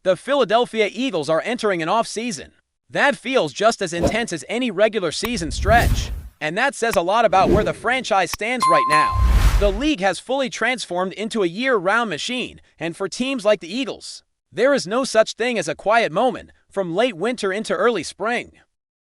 The Philadelphia Eagles are entering an off-season. That feels just as intense as any regular season stretch. And that says a lot about where the franchise stands right now. The league has fully transformed into a year-round machine, and for teams like the Eagles, there is no such thing as a quiet moment, from late winter into early spring.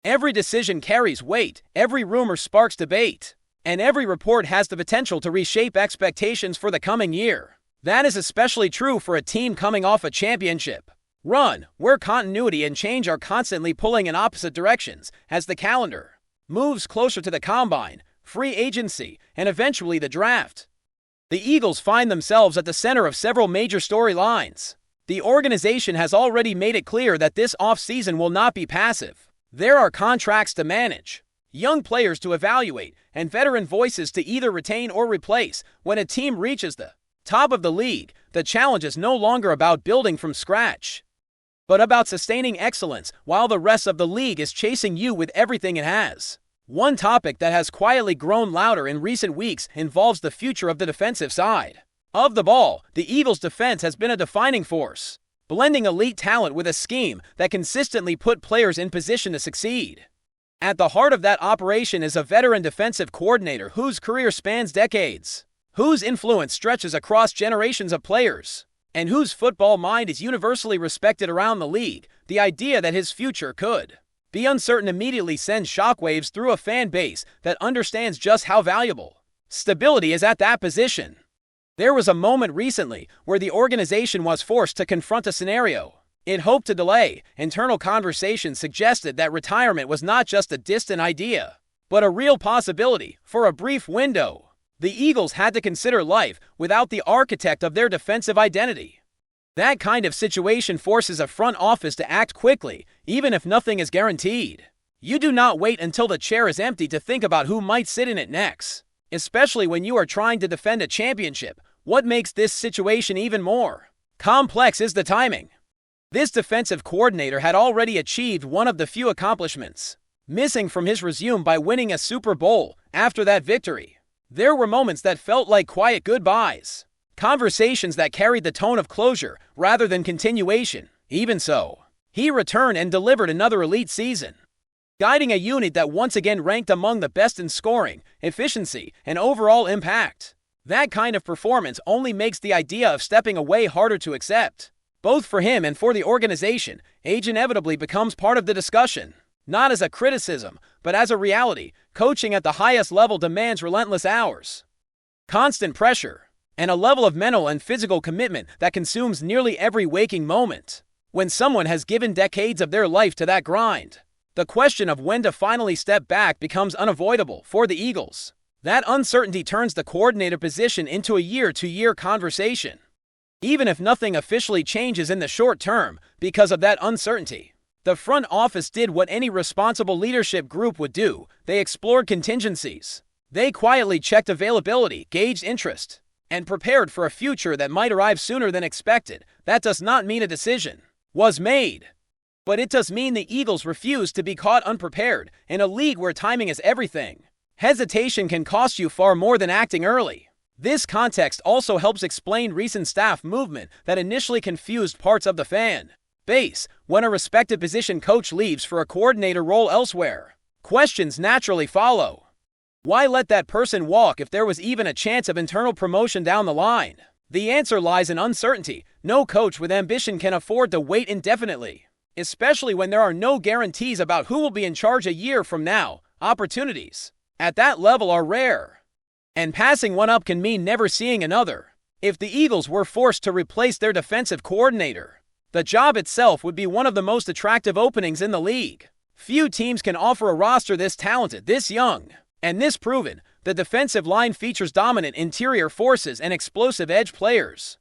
Every decision carries weight, every rumor sparks debate, and every report has the potential to reshape expectations for the coming year. That is especially true for a team coming off a championship run, where continuity and change are constantly pulling in opposite directions as the calendar moves closer to the combine, free agency, and eventually the draft. The Eagles find themselves at the center of several major storylines. The organization has already made it clear that this offseason will not be passive. There are contracts to manage, young players to evaluate, and veteran voices to either retain or replace. When a team reaches the top of the league, the challenge is no longer about building from scratch, but about sustaining excellence while the rest of the league is chasing you with everything it has. One topic that has quietly grown louder in recent weeks involves the future of the defensive side of the ball. The Eagles' defense has been a defining force, blending elite talent with a scheme that consistently put players in position to succeed. At the heart of that operation is a veteran defensive coordinator whose career spans decades, whose influence stretches across generations of players, and whose football mind is universally respected around the league. The idea that his future could be uncertain immediately sends shockwaves through a fan base that understands just how valuable stability is at that position. There was a moment recently where the organization was forced to confront a scenario it hoped to delay. Internal conversations suggested that retirement was not just a distant idea, but a real possibility for a brief window. The Eagles had to consider life without the architect of their defensive identity. That kind of situation forces a front office to act quickly, even if nothing is guaranteed. You do not wait until the chair is empty to think about who might sit in it next, especially when you are trying to defend a championship. What makes this situation even more complex is the timing. This defensive coordinator had already achieved one of the few accomplishments missing from his resume by winning a Super Bowl. After that victory, there were moments that felt like quiet goodbyes, conversations that carried the tone of closure rather than continuation. Even so, he returned and delivered another elite season, guiding a unit that once again ranked among the best in scoring, efficiency, and overall impact. That kind of performance only makes the idea of stepping away harder to accept. Both for him and for the organization, age inevitably becomes part of the discussion. Not as a criticism, but as a reality. Coaching at the highest level demands relentless hours, constant pressure, and a level of mental and physical commitment that consumes nearly every waking moment. When someone has given decades of their life to that grind, the question of when to finally step back becomes unavoidable. For the Eagles, that uncertainty turns the coordinator position into a year-to-year conversation. Even if nothing officially changes in the short term because of that uncertainty, the front office did what any responsible leadership group would do. They explored contingencies. They quietly checked availability, gauged interest, and prepared for a future that might arrive sooner than expected. That does not mean a decision was made, but it does mean the Eagles refused to be caught unprepared. In a league where timing is everything, hesitation can cost you far more than acting early. This context also helps explain recent staff movement that initially confused parts of the fan base. When a respected position coach leaves for a coordinator role elsewhere, questions naturally follow. Why let that person walk if there was even a chance of internal promotion down the line? The answer lies in uncertainty. No coach with ambition can afford to wait indefinitely, especially when there are no guarantees about who will be in charge a year from now. Opportunities at that level are rare, and passing one up can mean never seeing another. If the Eagles were forced to replace their defensive coordinator, the job itself would be one of the most attractive openings in the league. Few teams can offer a roster this talented, this young, and this proven. The defensive line features dominant interior forces and explosive edge players.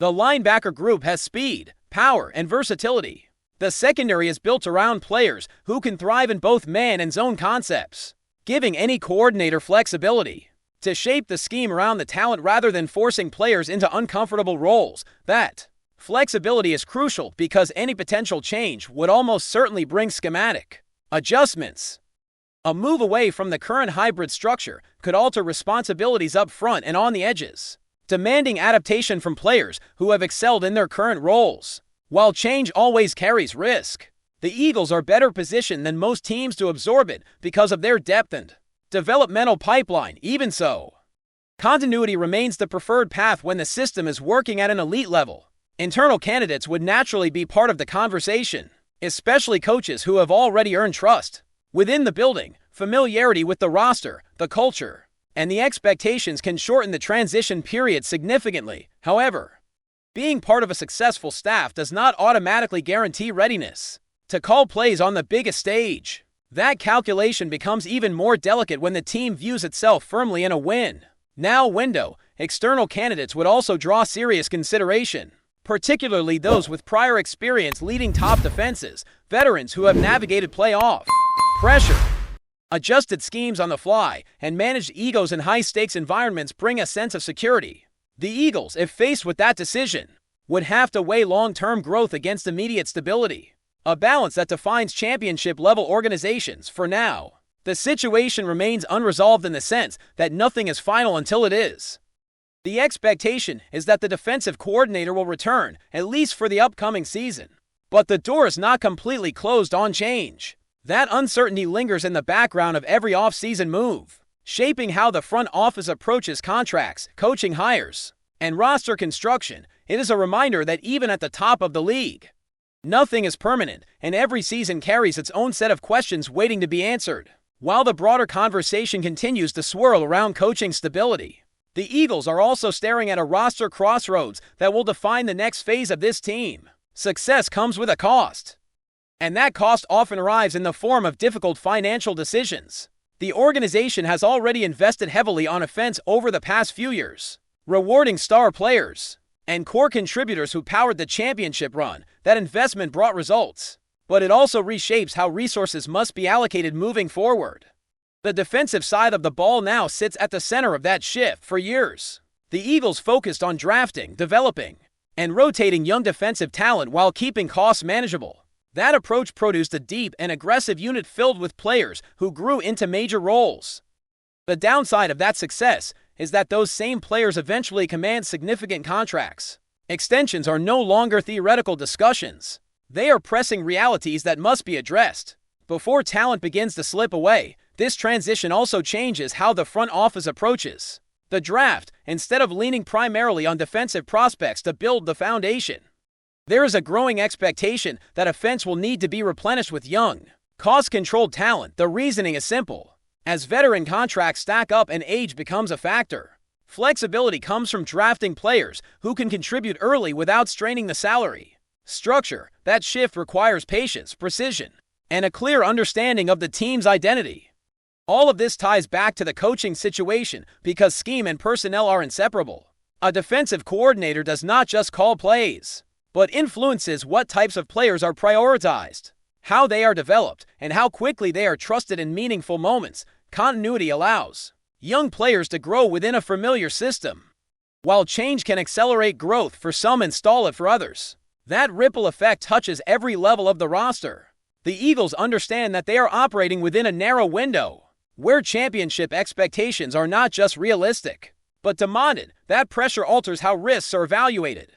The linebacker group has speed, power, and versatility. The secondary is built around players who can thrive in both man and zone concepts, giving any coordinator flexibility to shape the scheme around the talent rather than forcing players into uncomfortable roles. That flexibility is crucial because any potential change would almost certainly bring schematic adjustments. A move away from the current hybrid structure could alter responsibilities up front and on the edges, demanding adaptation from players who have excelled in their current roles. While change always carries risk, the Eagles are better positioned than most teams to absorb it because of their depth and developmental pipeline. Even so, continuity remains the preferred path when the system is working at an elite level. Internal candidates would naturally be part of the conversation, especially coaches who have already earned trust within the building. Familiarity with the roster, the culture, and the expectations can shorten the transition period significantly. However, being part of a successful staff does not automatically guarantee readiness to call plays on the biggest stage. That calculation becomes even more delicate when the team views itself firmly in a win-now window. External candidates would also draw serious consideration, particularly those with prior experience leading top defenses, veterans who have navigated playoff pressure, adjusted schemes on the fly, and managed egos in high-stakes environments bring a sense of security. The Eagles, if faced with that decision, would have to weigh long-term growth against immediate stability, a balance that defines championship-level organizations. For now, the situation remains unresolved in the sense that nothing is final until it is. The expectation is that the defensive coordinator will return, at least for the upcoming season. But the door is not completely closed on change. That uncertainty lingers in the background of every offseason move, shaping how the front office approaches contracts, coaching hires, and roster construction. It is a reminder that even at the top of the league, nothing is permanent, and every season carries its own set of questions waiting to be answered. While the broader conversation continues to swirl around coaching stability, the Eagles are also staring at a roster crossroads that will define the next phase of this team. Success comes with a cost, and that cost often arrives in the form of difficult financial decisions. The organization has already invested heavily on offense over the past few years, rewarding star players and core contributors who powered the championship run. That investment brought results, but it also reshapes how resources must be allocated moving forward. The defensive side of the ball now sits at the center of that shift. For years, the Eagles focused on drafting, developing, and rotating young defensive talent while keeping costs manageable. That approach produced a deep and aggressive unit filled with players who grew into major roles. The downside of that success is that those same players eventually command significant contracts. Extensions are no longer theoretical discussions. They are pressing realities that must be addressed. Before talent begins to slip away, this transition also changes how the front office approaches the draft. Instead of leaning primarily on defensive prospects to build the foundation, there is a growing expectation that offense will need to be replenished with young, cost-controlled talent. The reasoning is simple. As veteran contracts stack up and age becomes a factor, flexibility comes from drafting players who can contribute early without straining the salary structure. That shift requires patience, precision, and a clear understanding of the team's identity. All of this ties back to the coaching situation because scheme and personnel are inseparable. A defensive coordinator does not just call plays, but influences what types of players are prioritized, how they are developed, and how quickly they are trusted in meaningful moments. Continuity allows young players to grow within a familiar system, while change can accelerate growth for some and stall it for others. That ripple effect touches every level of the roster. The Eagles understand that they are operating within a narrow window, where championship expectations are not just realistic, but demanded. That pressure alters how risks are evaluated.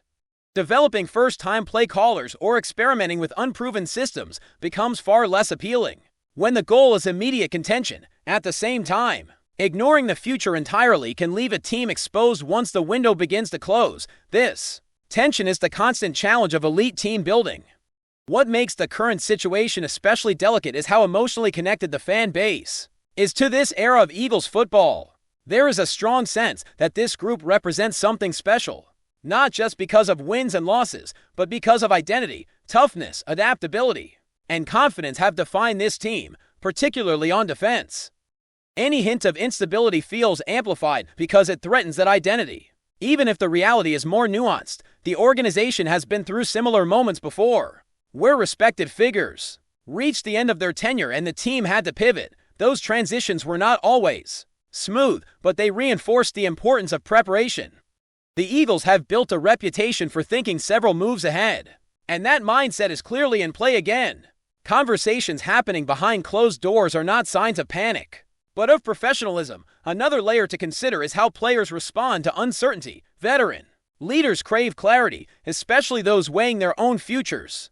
Developing first-time play callers or experimenting with unproven systems becomes far less appealing when the goal is immediate contention. At the same time, ignoring the future entirely can leave a team exposed once the window begins to close. This tension is the constant challenge of elite team building. What makes the current situation especially delicate is how emotionally connected the fan base is to this era of Eagles football. There is a strong sense that this group represents something special, not just because of wins and losses, but because of identity, toughness, adaptability, and confidence have defined this team, particularly on defense. Any hint of instability feels amplified because it threatens that identity. Even if the reality is more nuanced, the organization has been through similar moments before, where respected figures reached the end of their tenure and the team had to pivot. Those transitions were not always smooth, but they reinforced the importance of preparation. The Eagles have built a reputation for thinking several moves ahead, and that mindset is clearly in play again. Conversations happening behind closed doors are not signs of panic, but of professionalism. Another layer to consider is how players respond to uncertainty. Veteran Leaders crave clarity, especially those weighing their own futures.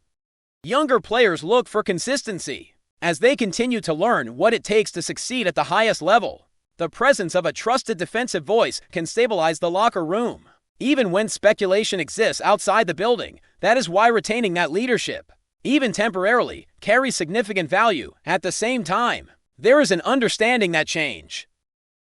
Younger players look for consistency, as they continue to learn what it takes to succeed at the highest level. The presence of a trusted defensive voice can stabilize the locker room. Even when speculation exists outside the building, that is why retaining that leadership, even temporarily, carries significant value. At the same time, there is an understanding that change,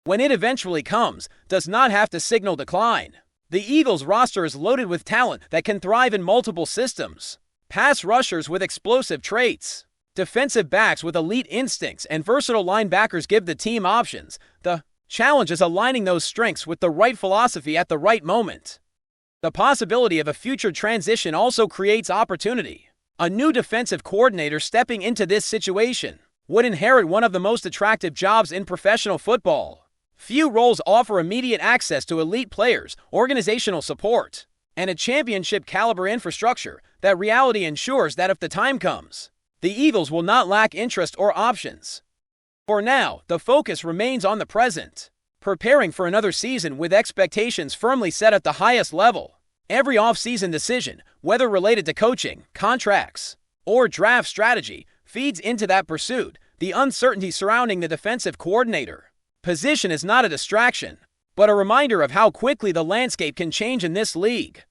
when it eventually comes, does not have to signal decline. The Eagles' roster is loaded with talent that can thrive in multiple systems. Pass rushers with explosive traits, defensive backs with elite instincts, and versatile linebackers give the team options. The challenge is aligning those strengths with the right philosophy at the right moment. The possibility of a future transition also creates opportunity. A new defensive coordinator stepping into this situation would inherit one of the most attractive jobs in professional football. Few roles offer immediate access to elite players, organizational support, and a championship-caliber infrastructure. That reality ensures that if the time comes, the Eagles will not lack interest or options. For now, the focus remains on the present, preparing for another season with expectations firmly set at the highest level. Every off-season decision, whether related to coaching, contracts, or draft strategy, feeds into that pursuit. The uncertainty surrounding the defensive coordinator position is not a distraction, but a reminder of how quickly the landscape can change in this league.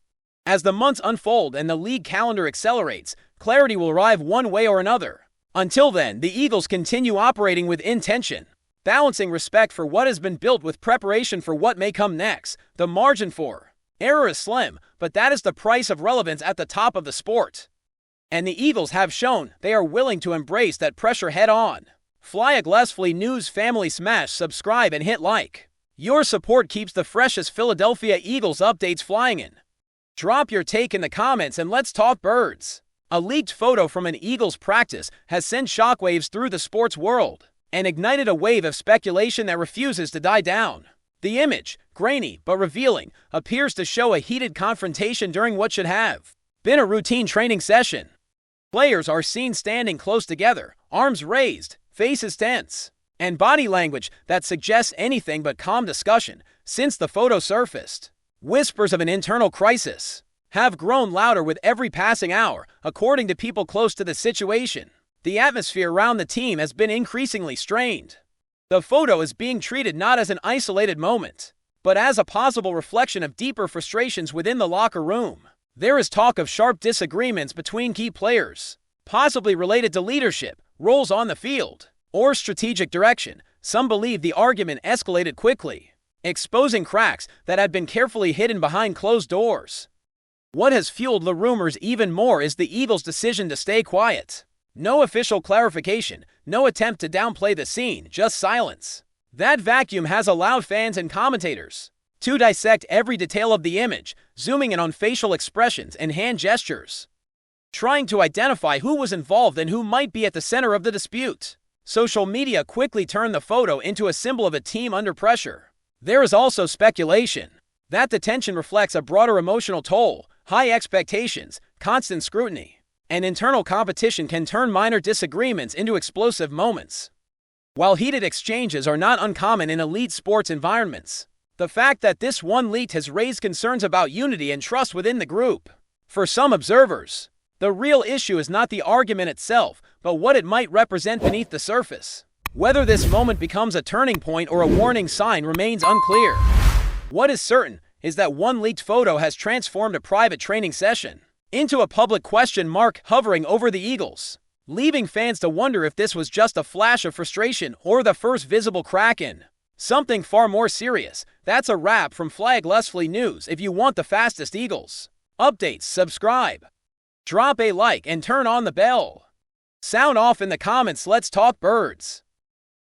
As the months unfold and the league calendar accelerates, clarity will arrive one way or another. Until then, the Eagles continue operating with intention, balancing respect for what has been built with preparation for what may come next. The margin for error is slim, but that is the price of relevance at the top of the sport. And the Eagles have shown they are willing to embrace that pressure head-on. FlyEaglesFly News family, smash subscribe and hit like. Your support keeps the freshest Philadelphia Eagles updates flying in. Drop your take in the comments and let's talk birds. A leaked photo from an Eagles practice has sent shockwaves through the sports world and ignited a wave of speculation that refuses to die down. The image, grainy but revealing, appears to show a heated confrontation during what should have been a routine training session. Players are seen standing close together, arms raised, faces tense, and body language that suggests anything but calm discussion. Since the photo surfaced, whispers of an internal crisis have grown louder with every passing hour. According to people close to the situation, the atmosphere around the team has been increasingly strained. The photo is being treated not as an isolated moment, but as a possible reflection of deeper frustrations within the locker room. There is talk of sharp disagreements between key players, possibly related to leadership, roles on the field, or strategic direction. Some believe the argument escalated quickly, exposing cracks that had been carefully hidden behind closed doors. What has fueled the rumors even more is the Eagles' decision to stay quiet. No official clarification, no attempt to downplay the scene, just silence. That vacuum has allowed fans and commentators to dissect every detail of the image, zooming in on facial expressions and hand gestures, trying to identify who was involved and who might be at the center of the dispute. Social media quickly turned the photo into a symbol of a team under pressure. There is also speculation that the tension reflects a broader emotional toll. High expectations, constant scrutiny, and internal competition can turn minor disagreements into explosive moments. While heated exchanges are not uncommon in elite sports environments, the fact that this one leaked has raised concerns about unity and trust within the group. For some observers, the real issue is not the argument itself, but what it might represent beneath the surface. Whether this moment becomes a turning point or a warning sign remains unclear. What is certain is that one leaked photo has transformed a private training session into a public question mark hovering over the Eagles, leaving fans to wonder if this was just a flash of frustration or the first visible crack in something far more serious. That's a wrap from FlyEaglesFly News. If you want the fastest Eagles updates, subscribe, drop a like, and turn on the bell. Sound off in the comments. Let's talk birds.